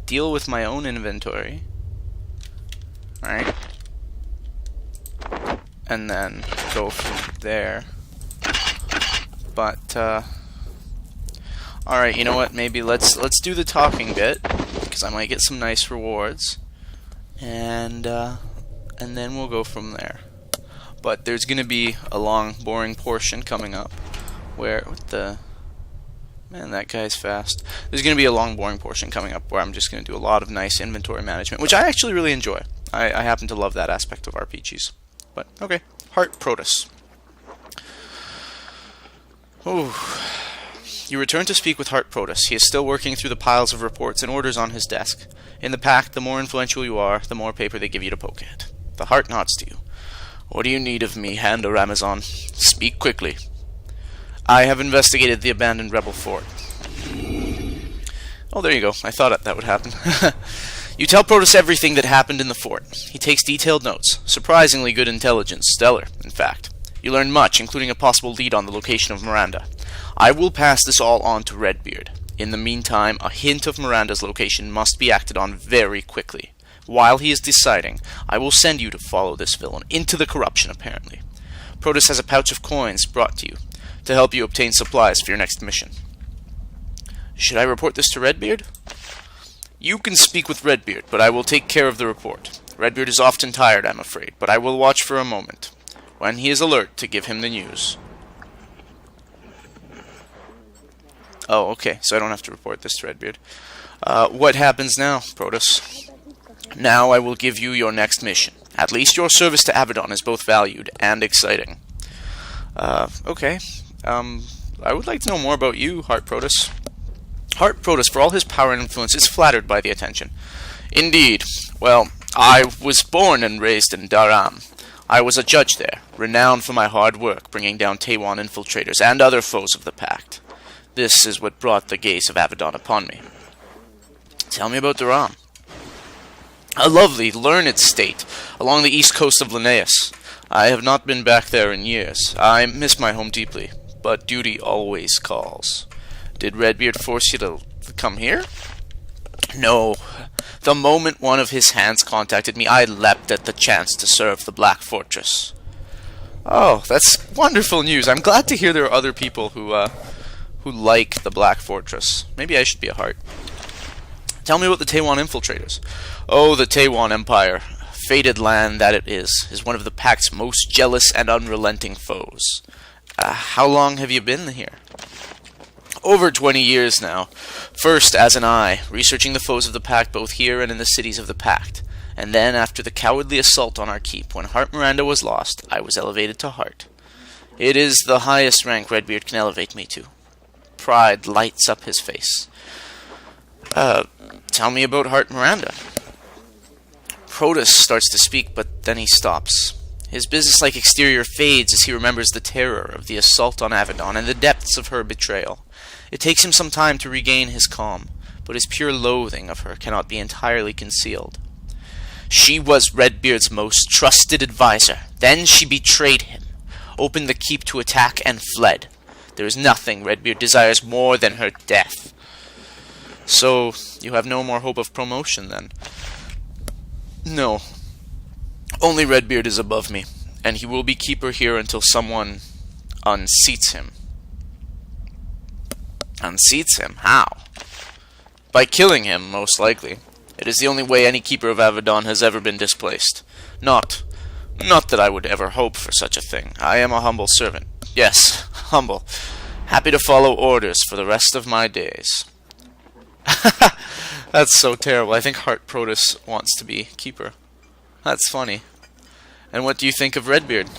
deal with my own inventory. Alright. And then go from there. But, alright, you know what? Maybe let's do the talking bit, because I might get some nice rewards. And then we'll go from there. But there's gonna be a long, boring portion coming up where, what the... Man, that guy's fast. There's going to be a long, boring portion coming up where I'm just going to do a lot of nice inventory management, which I actually really enjoy. I happen to love that aspect of RPGs. But, okay. Heart Protus. Ooh. You return to speak with Heart Protus. He is still working through the piles of reports and orders on his desk. In the pact, the more influential you are, the more paper they give you to poke at. The Heart nods to you. What do you need of me, Hand or Amazon? Speak quickly. I have investigated the abandoned rebel fort. Oh, there you go. I thought that would happen. You tell Protus everything that happened in the fort. He takes detailed notes. Surprisingly good intelligence. Stellar, in fact. You learn much, including a possible lead on the location of Miranda. I will pass this all on to Redbeard. In the meantime, a hint of Miranda's location must be acted on very quickly. While he is deciding, I will send you to follow this villain into the corruption, apparently. Protus has a pouch of coins brought to you to help you obtain supplies for your next mission. Should I report this to Redbeard? You can speak with Redbeard, but I will take care of the report. Redbeard is often tired, I'm afraid, but I will watch for a moment. When he is alert, to give him the news. Oh, okay, so I don't have to report this to Redbeard. What happens now, Protus? Now I will give you your next mission. At least your service to Avadon is both valued and exciting. Okay. I would like to know more about you, Heart Protus. Heart Protus, for all his power and influence, is flattered by the attention. Indeed. Well, I was born and raised in Dharam. I was a judge there, renowned for my hard work, bringing down Taiwan infiltrators and other foes of the Pact. This is what brought the gaze of Avadon upon me. Tell me about Dharam. A lovely, learned state, along the east coast of Linnaeus. I have not been back there in years. I miss my home deeply, but duty always calls. Did Redbeard force you to come here? No. The moment one of his hands contacted me, I leapt at the chance to serve the Black Fortress. Oh, that's wonderful news. I'm glad to hear there are other people who like the Black Fortress. Maybe I should be a heart. Tell me about the Taiwan infiltrators. Oh, the Taiwan Empire, fated land that it is one of the Pact's most jealous and unrelenting foes. How long have you been here? Over 20 years now. First as an eye, researching the foes of the Pact both here and in the cities of the Pact. And then, after the cowardly assault on our keep, when Heart Miranda was lost, I was elevated to Heart. It is the highest rank Redbeard can elevate me to. Pride lights up his face. Tell me about Heart Miranda. Protus starts to speak, but then he stops. His businesslike exterior fades as he remembers the terror of the assault on Avadon and the depths of her betrayal. It takes him some time to regain his calm, but his pure loathing of her cannot be entirely concealed. She was Redbeard's most trusted advisor. Then she betrayed him, opened the keep to attack, and fled. There is nothing Redbeard desires more than her death. So, you have no more hope of promotion, then? No. Only Redbeard is above me, and he will be keeper here until someone unseats him. Unseats him? How? By killing him, most likely. It is the only way any keeper of Avadon has ever been displaced. Not that I would ever hope for such a thing. I am a humble servant. Yes, humble. Happy to follow orders for the rest of my days. That's so terrible. I think Heart Protus wants to be keeper. That's funny. And what do you think of Redbeard?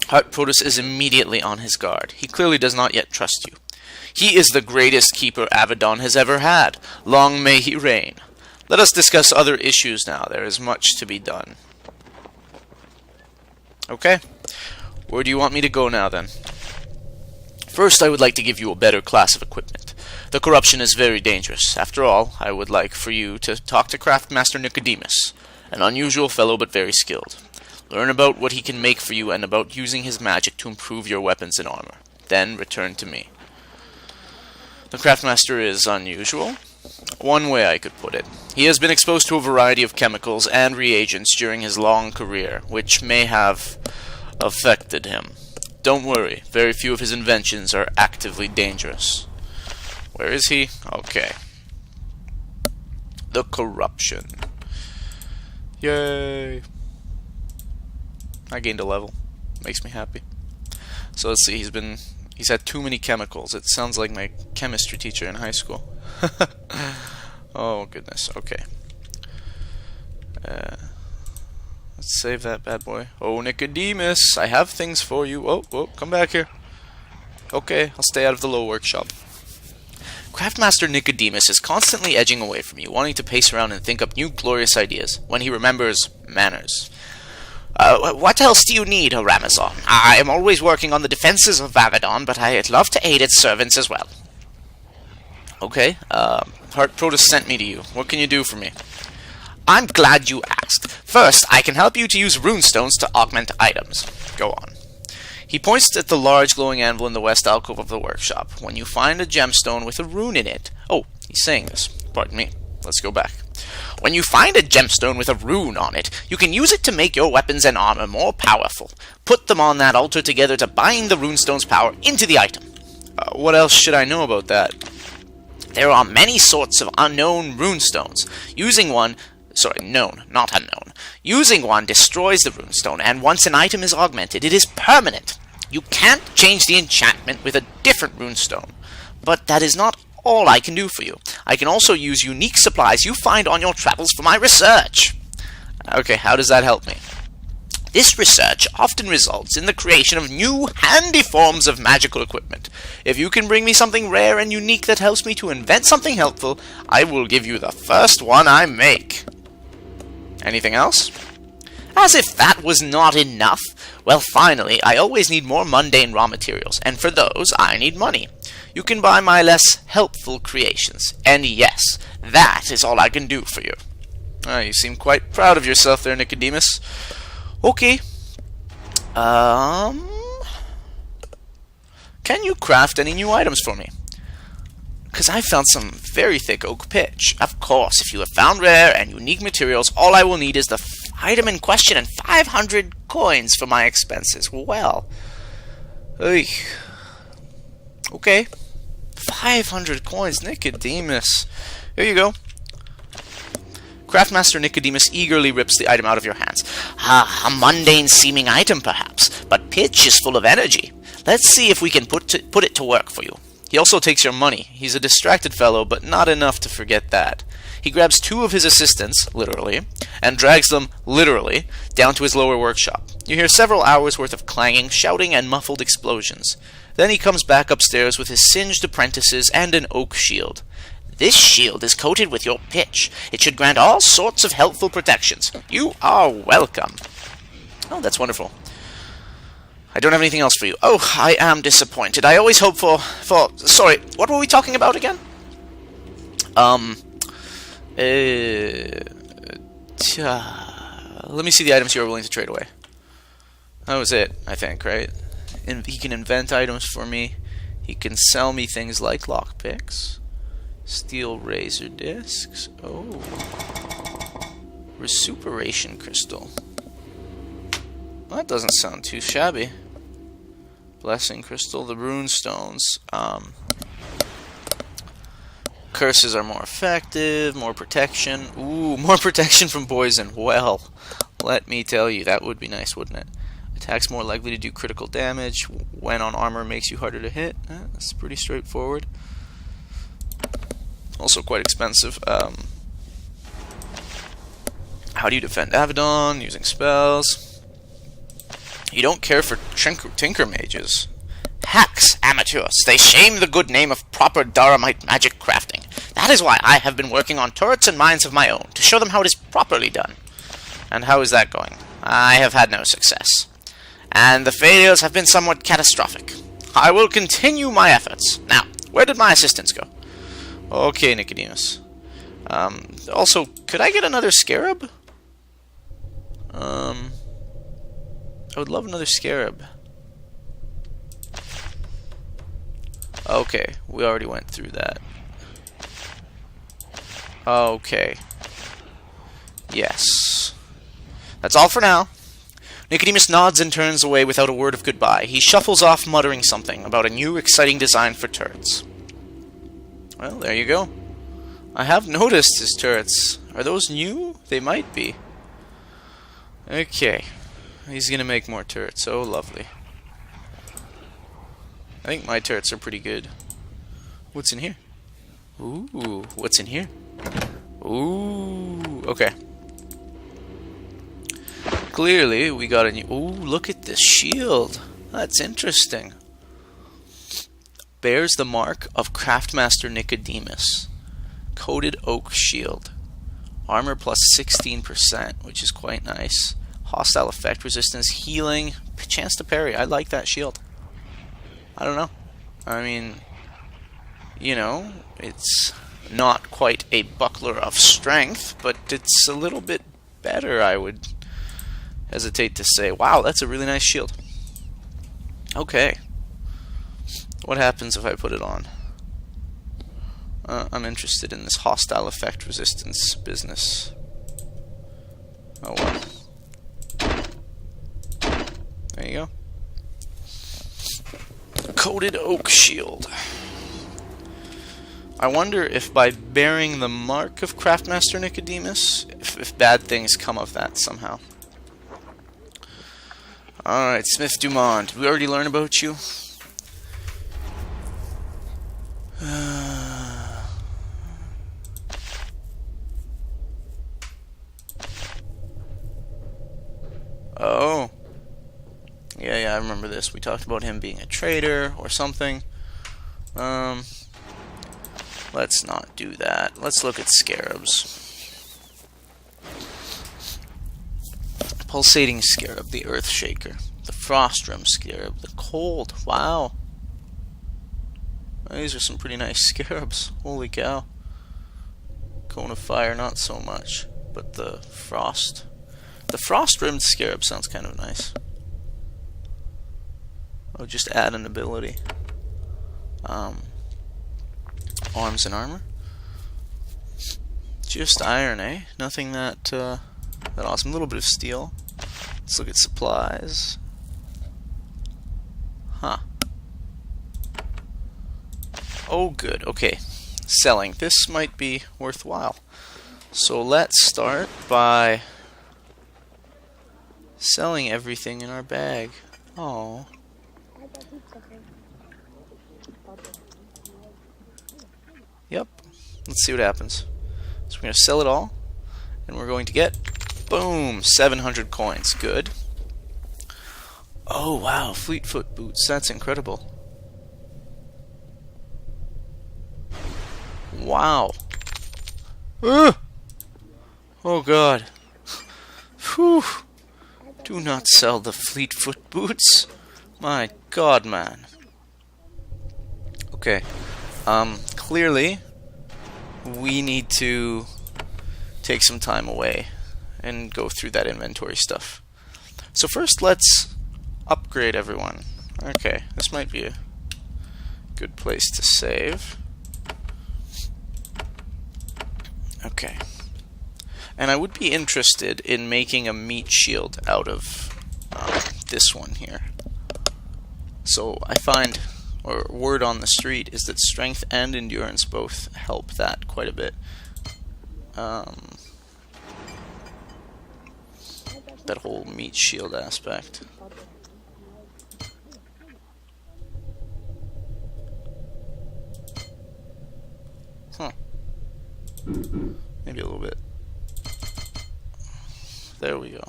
Heart Protus is immediately on his guard. He clearly does not yet trust you. He is the greatest keeper Avadon has ever had. Long may he reign. Let us discuss other issues now. There is much to be done. Okay. Where do you want me to go now, then? First, I would like to give you a better class of equipment. The corruption is very dangerous. After all, I would like for you to talk to Craftmaster Nicodemus, an unusual fellow but very skilled. Learn about what he can make for you and about using his magic to improve your weapons and armor. Then return to me. The Craftmaster is unusual? one way I could put it. He has been exposed to a variety of chemicals and reagents during his long career, which may have affected him. Don't worry, very few of his inventions are actively dangerous. Where is he? Okay. The corruption. Yay! I gained a level. Makes me happy. So let's see, he's had too many chemicals. It sounds like my chemistry teacher in high school. Oh goodness, okay. Let's save that bad boy. Oh, Nicodemus, I have things for you. Oh, come back here. Okay, I'll stay out of the low workshop. Craftmaster Nicodemus is constantly edging away from you, wanting to pace around and think up new glorious ideas, when he remembers manners. What else do you need, O Ramazan? I am always working on the defenses of Avadon, but I'd love to aid its servants as well. Okay, Protus sent me to you. What can you do for me? I'm glad you asked. First, I can help you to use runestones to augment items. Go on. He points at the large glowing anvil in the west alcove of the workshop. When you find a gemstone with a rune in it... Oh, he's saying this. Pardon me. Let's go back. When you find a gemstone with a rune on it, you can use it to make your weapons and armor more powerful. Put them on that altar together to bind the runestone's power into the item. What else should I know about that? There are many sorts of unknown runestones. Using one... Sorry, known, not unknown. Using one destroys the runestone, and once an item is augmented, it is permanent. You can't change the enchantment with a different runestone. But that is not all I can do for you. I can also use unique supplies you find on your travels for my research. Okay, how does that help me? This research often results in the creation of new, handy forms of magical equipment. If you can bring me something rare and unique that helps me to invent something helpful, I will give you the first one I make. Anything else? As if that was not enough. Well, finally, I always need more mundane raw materials, and for those, I need money. You can buy my less helpful creations, and yes, that is all I can do for you. You seem quite proud of yourself there, Nicodemus. Okay. Can you craft any new items for me? Because I found some very thick oak pitch. Of course, if you have found rare and unique materials, all I will need is the item in question and 500 coins for my expenses. Well, okay. 500 coins, Nicodemus. Here you go. Craftmaster Nicodemus eagerly rips the item out of your hands. A mundane-seeming item, perhaps, but pitch is full of energy. Let's see if we can put it to work for you. He also takes your money. He's a distracted fellow, but not enough to forget that. He grabs 2 of his assistants, literally, and drags them, literally, down to his lower workshop. You hear several hours worth of clanging, shouting, and muffled explosions. Then he comes back upstairs with his singed apprentices and an oak shield. This shield is coated with your pitch. It should grant all sorts of helpful protections. You are welcome. Oh, that's wonderful. I don't have anything else for you. Oh, I am disappointed. I always hope for... Sorry, what were we talking about again? Let me see the items you are willing to trade away. That was it, I think, right? He can invent items for me. He can sell me things like lockpicks. Steel razor discs. Oh. Resuperation crystal. Well, that doesn't sound too shabby. Blessing crystal, the rune stones. Curses are more effective, more protection. Ooh, more protection from poison. Well, let me tell you, that would be nice, wouldn't it? Attacks more likely to do critical damage. When on armor, makes you harder to hit. That's pretty straightforward. Also quite expensive. How do you defend Avadon? Using spells. You don't care for tinker mages. Hacks, amateurs. They shame the good name of proper Dharamite magic crafting. That is why I have been working on turrets and mines of my own, to show them how it is properly done. And how is that going? I have had no success. And the failures have been somewhat catastrophic. I will continue my efforts. Now, where did my assistants go? Okay, Nicodemus. Also, could I get another scarab? I would love another scarab. Okay, we already went through that. Okay. Yes. That's all for now. Nicodemus nods and turns away without a word of goodbye. He shuffles off, muttering something about a new, exciting design for turrets. Well, there you go. I have noticed his turrets. Are those new? They might be. Okay. He's gonna make more turrets. Oh, lovely. I think my turrets are pretty good. What's in here? Ooh, what's in here? Ooh, okay. Clearly, we got a new... Ooh, look at this shield. That's interesting. Bears the mark of Craftmaster Nicodemus. Coated oak shield. Armor plus 16%, which is quite nice. Hostile effect resistance, healing, chance to parry. I like that shield. I don't know. I mean, you know, it's not quite a buckler of strength, but it's a little bit better, I would hesitate to say. Wow, that's a really nice shield. Okay. What happens if I put it on? I'm interested in this hostile effect resistance business. Oh well. There you go. Coated oak shield. I wonder if by bearing the mark of Craftmaster Nicodemus, if bad things come of that somehow. Alright, Smith Dumont. Did we already learn about you? Oh. Yeah, I remember this. We talked about him being a traitor or something. Let's not do that. Let's look at scarabs. Pulsating scarab, the earth shaker. The frostrum scarab, the cold. Wow. These are some pretty nice scarabs. Holy cow. Cone of fire, not so much. But the frost. The frost-rimmed scarab sounds kind of nice. Oh, just add an ability. Arms and armor. Just iron, eh? Nothing that awesome. A little bit of steel. Let's look at supplies. Huh. Oh, good. Okay. Selling. This might be worthwhile. So let's start by selling everything in our bag. Oh. Yep. Let's see what happens. So we're going to sell it all, and we're going to get, boom, 700 coins. Good. Oh, wow, Fleetfoot boots. That's incredible. Wow. Oh, God. Whew. Do not sell the Fleetfoot boots. My God, man. Okay. Clearly, we need to take some time away and go through that inventory stuff. So first, let's upgrade everyone. Okay, this might be a good place to save. Okay. And I would be interested in making a meat shield out of this one here. So I find, or word on the street, is that strength and endurance both help that quite a bit. That whole meat shield aspect. Huh. Maybe a little bit. There we go.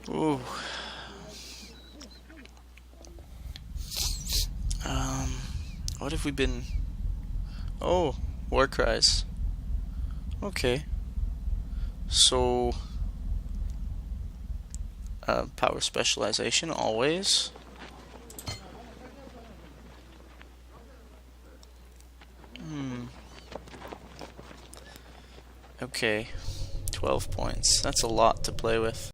Ooh. What have we been... Oh, war cries. Okay. So... power specialization, always. Okay. 12 points. That's a lot to play with.